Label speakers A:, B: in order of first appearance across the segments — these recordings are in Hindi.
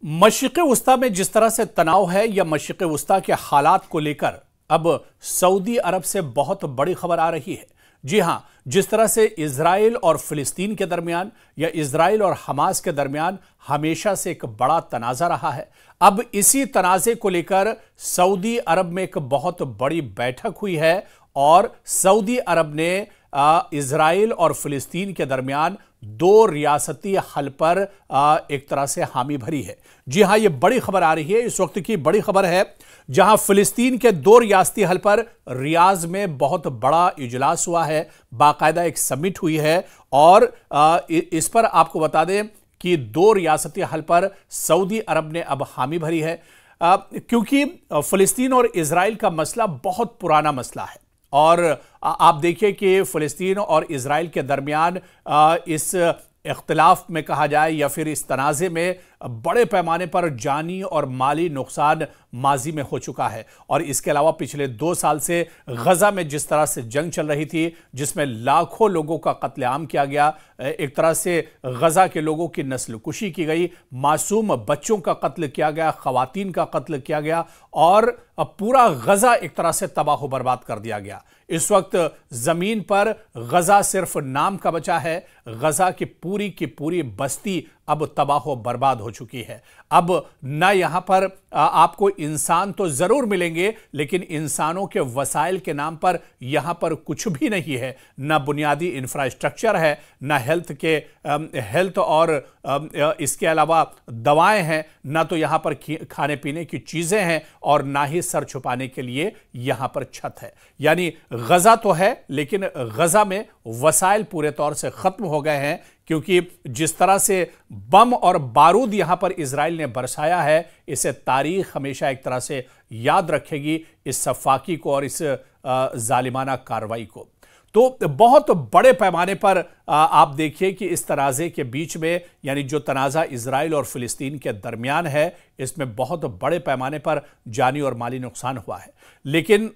A: मशरिक़ वस्ता में जिस तरह से तनाव है या मशरिक़ वस्ता के हालात को लेकर अब सऊदी अरब से बहुत बड़ी खबर आ रही है। जी हां, जिस तरह से इजराइल और फिलिस्तीन के दरमियान या इजराइल और हमास के दरमियान हमेशा से एक बड़ा तनाज़ा रहा है, अब इसी तनाज़े को लेकर सऊदी अरब में एक बहुत बड़ी बैठक हुई है और सऊदी अरब ने इजराइल और फिलिस्तीन के दरमियान दो रियासती हल पर एक तरह से हामी भरी है। जी हां, यह बड़ी खबर आ रही है, इस वक्त की बड़ी खबर है, जहां फिलिस्तीन के दो रियासती हल पर रियाज में बहुत बड़ा इजलास हुआ है, बाकायदा एक समिट हुई है और इस पर आपको बता दें कि दो रियासती हल पर सऊदी अरब ने अब हामी भरी है, क्योंकि फिलिस्तीन और इजराइल का मसला बहुत पुराना मसला है और आप देखिए कि फिलिस्तीन और इजराइल के दरमियान इस इख्तिलाफ में कहा जाए या फिर इस तनाज़े में बड़े पैमाने पर जानी और माली नुकसान माजी में हो चुका है। और इसके अलावा पिछले 2 साल से गजा में जिस तरह से जंग चल रही थी, जिसमें लाखों लोगों का कत्लेआम किया गया, एक तरह से गजा के लोगों की नस्ल कुशी की गई, मासूम बच्चों का कत्ल किया गया, खवातीन का कत्ल किया गया और पूरा गजा एक तरह से तबाह बर्बाद कर दिया गया। इस वक्त जमीन पर गजा सिर्फ नाम का बचा है, गजा की पूरी बस्ती अब तबाह बर्बाद हो चुकी है। अब न यहां पर आपको इंसान तो जरूर मिलेंगे, लेकिन इंसानों के वसाइल के नाम पर यहां पर कुछ भी नहीं है। न बुनियादी इंफ्रास्ट्रक्चर है, न हेल्थ और इसके अलावा दवाएं हैं, न तो यहां पर खाने पीने की चीजें हैं और ना ही सर छुपाने के लिए यहां पर छत है। यानी गजा तो है, लेकिन गजा में वसाइल पूरे तौर से खत्म हो गए हैं, क्योंकि जिस तरह से बम और बारूद यहां पर इजराइल ने बरसाया है, इसे तारीख हमेशा एक तरह से याद रखेगी, इस सफाकी को और इस जालिमाना कार्रवाई को। तो बहुत बड़े पैमाने पर आप देखिए कि इस तनाज़े के बीच में, यानी जो तनाज़ा इजराइल और फिलिस्तीन के दरमियान है, इसमें बहुत बड़े पैमाने पर जानी और माली नुकसान हुआ है। लेकिन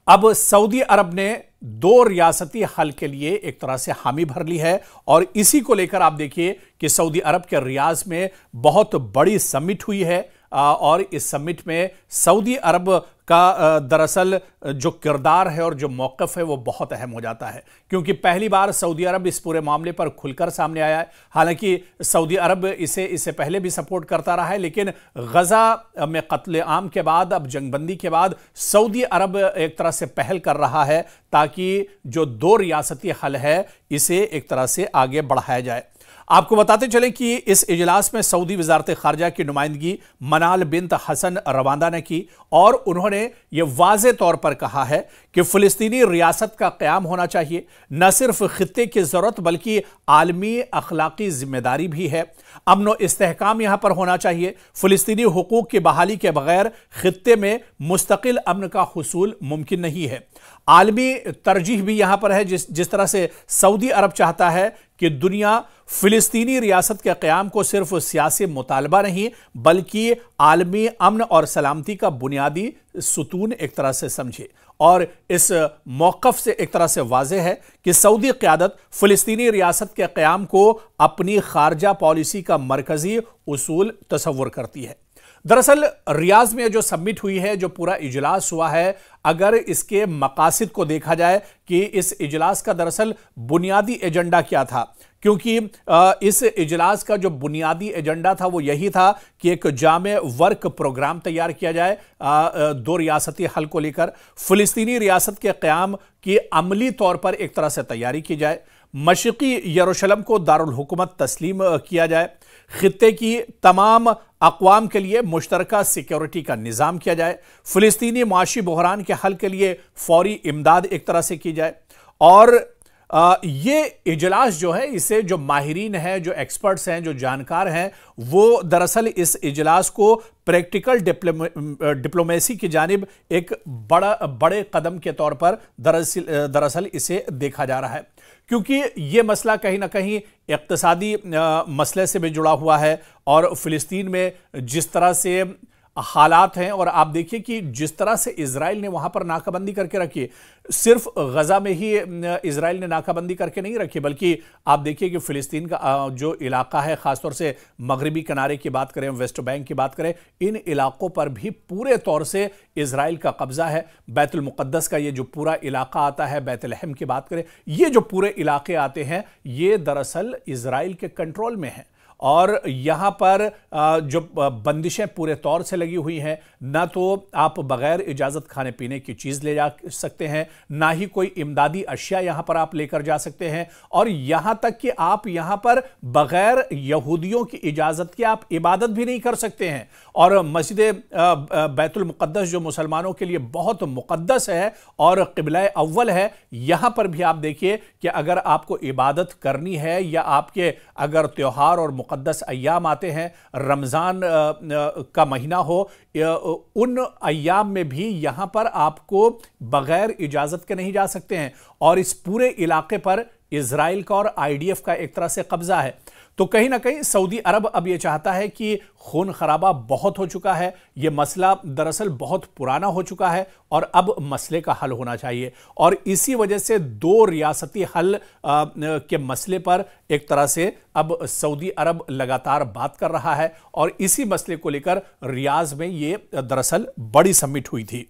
A: अब सऊदी अरब ने दो रियासती हल के लिए एक तरह से हामी भर ली है और इसी को लेकर आप देखिए कि सऊदी अरब के रियाज में बहुत बड़ी समिट हुई है और इस समिट में सऊदी अरब का दरअसल जो किरदार है और जो मौक़िफ़ है वो बहुत अहम हो जाता है, क्योंकि पहली बार सऊदी अरब इस पूरे मामले पर खुलकर सामने आया है। हालांकि सऊदी अरब इसे पहले भी सपोर्ट करता रहा है, लेकिन गजा में कत्लेआम के बाद, अब जंगबंदी के बाद सऊदी अरब एक तरह से पहल कर रहा है ताकि जो दो रियासती हल है इसे एक तरह से आगे बढ़ाया जाए। आपको बताते चलें कि इस इजलास में सऊदी वजारत खारजा की नुमाइंदगी मनाल बिन्त हसन रवांदा ने की और उन्होंने यह वाज़े तौर पर कहा है कि फ़िलिस्तीनी रियासत का क़याम होना चाहिए, न सिर्फ खित्ते की ज़रूरत बल्कि आलमी अखलाकी जिम्मेदारी भी है। अमन व इस्तेहकाम यहाँ पर होना चाहिए। फ़िलिस्तीनी हुकूक की बहाली के बगैर खित्ते में मुस्तकिल अमन का हुसूल मुमकिन नहीं है। आलमी तरजीह भी यहाँ पर है, जिस तरह से सऊदी अरब चाहता है कि दुनिया फिलिस्तीनी रियासत के क़याम को सिर्फ सियासी मुतालबा नहीं बल्कि आलमी अमन और सलामती का बुनियादी सुतून एक तरह से समझे। और इस मौक़िफ़ से एक तरह से वाज़ेह है कि सऊदी क़यादत फ़िलिस्तीनी रियासत के क़याम को अपनी खारजा पॉलिसी का मरकज़ी उसूल तसव्वुर करती है। दरअसल रियाज में जो समिट हुई है, जो पूरा इजलास हुआ है, अगर इसके मकासद को देखा जाए कि इस इजलास का दरअसल बुनियादी एजेंडा क्या था, क्योंकि इस इजलास का जो बुनियादी एजेंडा था वो यही था कि एक जामे वर्क प्रोग्राम तैयार किया जाए दो रियासती हल को लेकर, फ़िलिस्तीनी रियासत के क़याम की अमली तौर पर एक तरह से तैयारी की जाए, मशरिक़ी यरूशलेम को दारुल हुकूमत तस्लीम किया जाए, खित्ते की तमाम अक़वाम के लिए मुश्तरका सिक्योरिटी का निज़ाम किया जाए, फ़िलिस्तीनी माशी बहरान के हल के लिए फ़ौरी इमदाद एक तरह से की जाए। और ये इजलास जो है, इसे जो माहिरीन हैं, जो एक्सपर्ट्स हैं, जो जानकार हैं, वो दरअसल इस इजलास को प्रैक्टिकल डिप्लोमेसी की जानिब एक बड़े कदम के तौर पर दरअसल इसे देखा जा रहा है, क्योंकि ये मसला कहीं ना कहीं इक़्तिसादी मसले से भी जुड़ा हुआ है और फ़िलिस्तीन में जिस तरह से हालात हैं। और आप देखिए कि जिस तरह से इजराइल ने वहां पर नाकाबंदी करके रखी, सिर्फ गजा में ही इजराइल ने नाकाबंदी करके नहीं रखी, बल्कि आप देखिए कि फिलिस्तीन का जो इलाका है, खासतौर से मगरबी किनारे की बात करें, वेस्ट बैंक की बात करें, इन इलाकों पर भी पूरे तौर से इजराइल का कब्जा है। बैतुल मुक़द्दस का ये जो पूरा इलाका आता है, बैतलहम की बात करें, ये जो पूरे इलाके आते हैं, ये दरअसल इजराइल के कंट्रोल में है। और यहां पर जो बंदिशें पूरे तौर से लगी हुई हैं, ना तो आप बगैर इजाज़त खाने पीने की चीज़ ले जा सकते हैं, ना ही कोई इमदादी अशिया यहां पर आप लेकर जा सकते हैं, और यहां तक कि आप यहां पर बगैर यहूदियों की इजाज़त के आप इबादत भी नहीं कर सकते हैं। और मस्जिद बैतुल मुक़द्दस जो मुसलमानों के लिए बहुत मुक़द्दस है और क़िबला अव्वल है, यहां पर भी आप देखिए कि अगर आपको इबादत करनी है या आपके अगर त्यौहार और मुक़द्दस अय्याम आते हैं, रमज़ान का महीना हो, उन अय्याम में भी यहां पर आपको बगैर इजाज़त के नहीं जा सकते हैं। और इस पूरे इलाके पर इजराइल का और आईडीएफ का एक तरह से कब्जा है। तो कहीं ना कहीं सऊदी अरब अब यह चाहता है कि खून खराबा बहुत हो चुका है, यह मसला दरअसल बहुत पुराना हो चुका है और अब मसले का हल होना चाहिए। और इसी वजह से दो रियासती हल के मसले पर एक तरह से अब सऊदी अरब लगातार बात कर रहा है, और इसी मसले को लेकर रियाज में यह दरअसल बड़ी समिट हुई थी।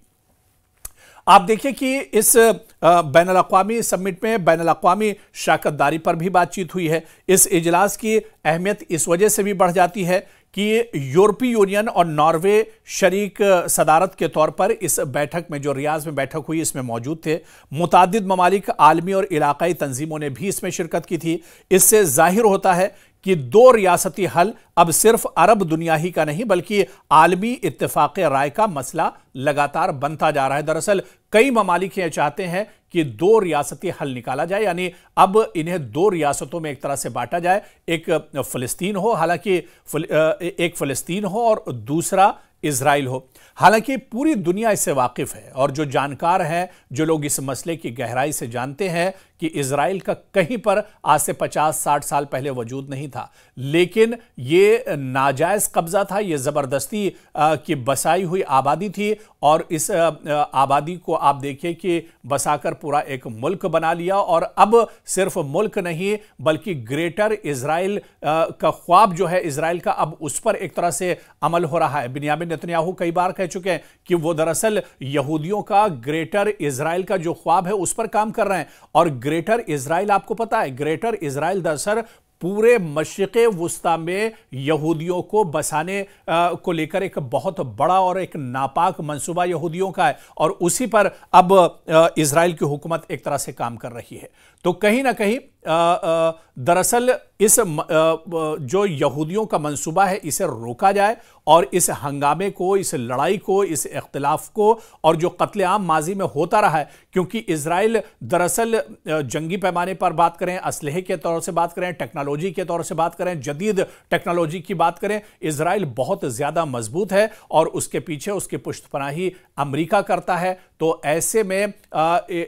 A: आप देखिए कि इस बैनुल-अक़वामी समिट में बैनुल-अक़वामी शराकतदारी पर भी बातचीत हुई है। इस इजलास की अहमियत इस वजह से भी बढ़ जाती है कि यूरोपीय यूनियन और नॉर्वे शरीक सदारत के तौर पर इस बैठक में, जो रियाज में बैठक हुई, इसमें मौजूद थे। मुतादिद ममालिक, आलमी और इलाकाई तंजीमों ने भी इसमें शिरकत की थी। इससे जाहिर होता है कि दो रियासती हल अब सिर्फ अरब दुनिया ही का नहीं, बल्कि आलमी इत्तेफाक राय का मसला लगातार बनता जा रहा है। दरअसल कई ममालिक ये चाहते हैं कि दो रियासती हल निकाला जाए, यानी अब इन्हें दो रियासतों में एक तरह से बांटा जाए। एक फिलिस्तीन हो, हालांकि एक फिलिस्तीन हो और दूसरा इजराइल हो। हालांकि पूरी दुनिया इससे वाकिफ है, और जो जानकार हैं, जो लोग इस मसले की गहराई से जानते हैं कि इजराइल का कहीं पर आज से 50-60 साल पहले वजूद नहीं था, लेकिन ये नाजायज कब्जा था, ये जबरदस्ती की बसाई हुई आबादी थी। और इस आबादी को आप देखिए कि बसाकर पूरा एक मुल्क बना लिया, और अब सिर्फ मुल्क नहीं बल्कि ग्रेटर इजराइल का ख्वाब जो है इजराइल का, अब उस पर एक तरह से अमल हो रहा है। बिन्यामिन नेतन्याहू कई बार कह चुके हैं कि वो दरअसल यहूदियों का ग्रेटर इजराइल का जो ख्वाब है उस पर काम कर रहे हैं। और ग्रेटर इजराइल, आपको पता है, ग्रेटर इजराइल दरअसल पूरे मशरिक़े वुस्ता में यहूदियों को बसाने को लेकर एक बहुत बड़ा और एक नापाक मंसूबा यहूदियों का है, और उसी पर अब इजराइल की हुकूमत एक तरह से काम कर रही है। तो कहीं ना कहीं दरअसल इस जो यहूदियों का मंसूबा है, इसे रोका जाए, और इस हंगामे को, इस लड़ाई को, इस इख्तिलाफ को, और जो कत्लेआम माजी में होता रहा है, क्योंकि इजराइल दरअसल जंगी पैमाने पर बात करें, असलहे के तौर से बात करें, टेक्नोलॉजी के तौर से बात करें, जदीद टेक्नोलॉजी की बात करें, इजराइल बहुत ज्यादा मजबूत है, और उसके पीछे उसकी पुश्तपनाही अमेरिका करता है। तो ऐसे में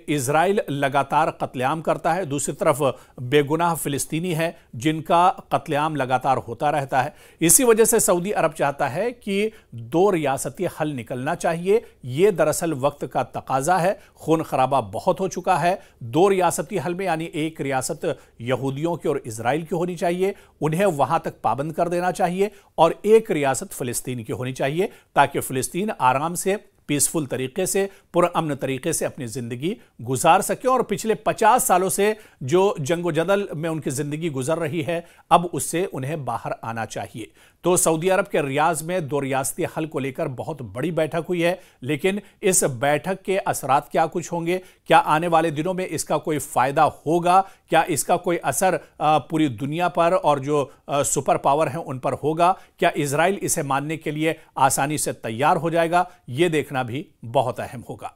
A: इजराइल लगातार कत्लेआम करता है, दूसरी तरफ बेगुनाह फिलिस्तीनी है जिनका कत्लेआम लगातार होता रहता है। इसी वजह से सऊदी अरब चाहता है कि दो रियासती हल निकलना चाहिए। यह दरअसल वक्त का तकाजा है, खून खराबा बहुत हो चुका है। दो रियासती हल में, यानी एक रियासत यहूदियों की और इजराइल की होनी चाहिए, उन्हें वहां तक पाबंद कर देना चाहिए, और एक रियासत फिलिस्तीन की होनी चाहिए, ताकि फिलिस्तीन आराम से, पीसफुल तरीके से, पुरअमन तरीके से अपनी जिंदगी गुजार सके। और पिछले 50 सालों से जो जंगो जदल में उनकी जिंदगी गुजर रही है, अब उससे उन्हें बाहर आना चाहिए। तो सऊदी अरब के रियाज में दो रियासती हल को लेकर बहुत बड़ी बैठक हुई है, लेकिन इस बैठक के असरात क्या कुछ होंगे, क्या आने वाले दिनों में इसका कोई फायदा होगा, क्या इसका कोई असर पूरी दुनिया पर और जो सुपर पावर हैं उन पर होगा, क्या इजराइल इसे मानने के लिए आसानी से तैयार हो जाएगा, यह देखना भी बहुत अहम होगा।